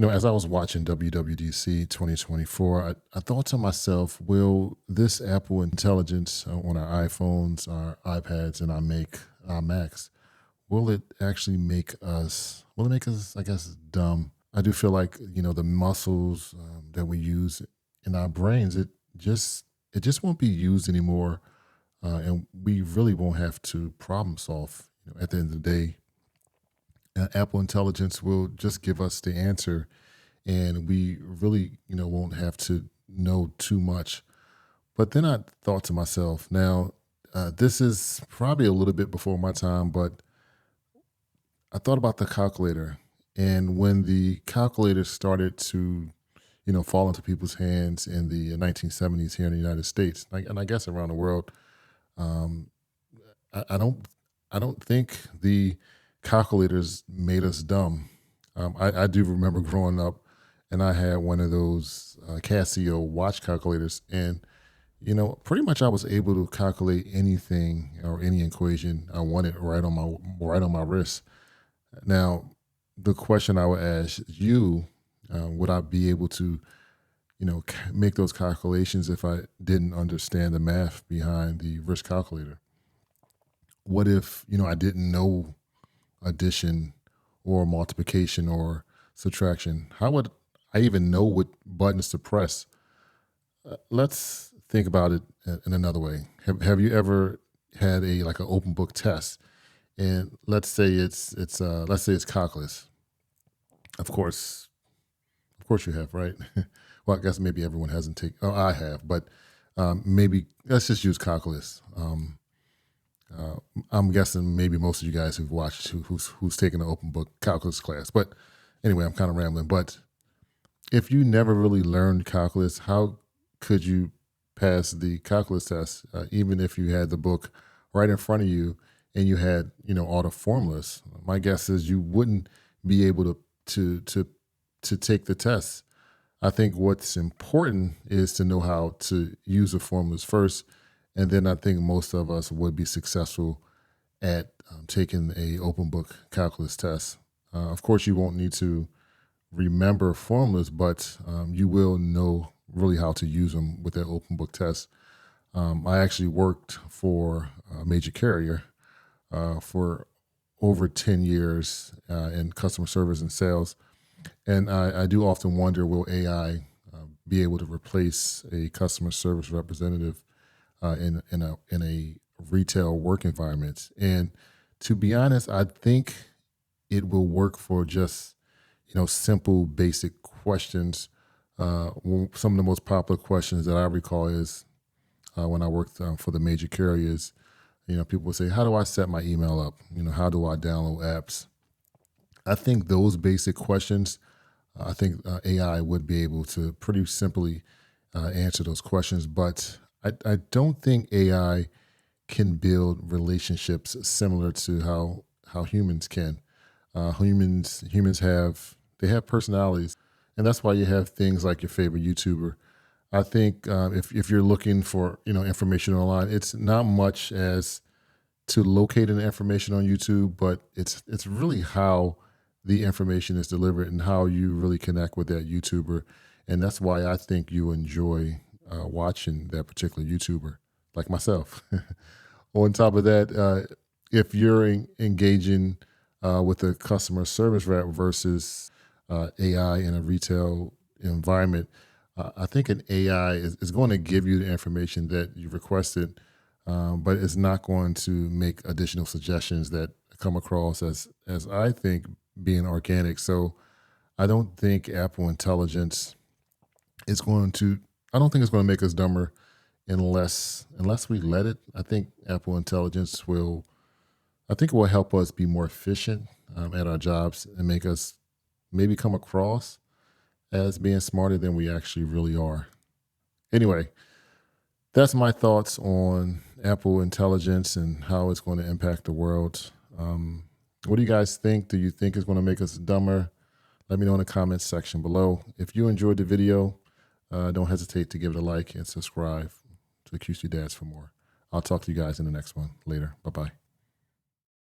As I was watching WWDC 2024, I thought to myself, will this Apple intelligence on our iPhones, our iPads, and our Macs, will it make us, I guess, dumb? I do feel like, the muscles that we use in our brains, it just won't be used anymore. And we really won't have to problem solve. At the end of the day, Apple Intelligence will just give us the answer, and we really, won't have to know too much. But then I thought to myself, now this is probably a little bit before my time, but I thought about the calculator, and when the calculator started to, fall into people's hands in the 1970s here in the United States, and I guess around the world. Um, I don't think the calculators made us dumb. I do remember growing up, and I had one of those Casio watch calculators, and pretty much I was able to calculate anything or any equation I wanted right on my wrist. Now, the question I would ask you, would I be able to, make those calculations if I didn't understand the math behind the wrist calculator? What if, I didn't know addition or multiplication or subtraction? How would I even know what buttons to press? Let's think about it in another way. Have you ever had a like an open book test, and let's say it's calculus? Of course you have, right? Well, I guess maybe everyone hasn't taken. Oh, I have, but maybe let's just use calculus. Uh, I'm guessing maybe most of you guys who've watched who's taken an open book calculus class. But anyway, I'm kind of rambling. But if you never really learned calculus, how could you pass the calculus test, even if you had the book right in front of you and you had all the formulas? My guess is you wouldn't be able to take the test. I think what's important is to know how to use the formulas first, and then I think most of us would be successful at taking a open book calculus test. Of course, you won't need to remember formulas, but you will know really how to use them with that open book test. I actually worked for a major carrier for over 10 years in customer service and sales. And I do often wonder, will AI be able to replace a customer service representative in a retail work environment? And to be honest, I think it will work for just simple, basic questions. Some of the most popular questions that I recall is when I worked for the major carriers. People would say, "How do I set my email up? How do I download apps?" I think those basic questions, I think AI would be able to pretty simply answer those questions. But I don't think AI can build relationships similar to how humans can. Humans have personalities, and that's why you have things like your favorite YouTuber. I think if you're looking for information online, it's not much as to locate an information on YouTube, but it's really how the information is delivered and how you really connect with that YouTuber, and that's why I think you enjoy watching that particular YouTuber, like myself. On top of that, if you're engaging with a customer service rep versus AI in a retail environment, I think an AI is going to give you the information that you requested, but it's not going to make additional suggestions that come across as I think being organic. So I don't think Apple Intelligence is going to. I don't think it's going to make us dumber unless we let it. I think Apple Intelligence will. I think it will help us be more efficient at our jobs and make us maybe come across as being smarter than we actually really are. Anyway, that's my thoughts on Apple Intelligence and how it's going to impact the world. What do you guys think? Do you think it's going to make us dumber? Let me know in the comments section below. If you enjoyed the video, don't hesitate to give it a like and subscribe to QCdads for more. I'll talk to you guys in the next one. Later. Bye-bye.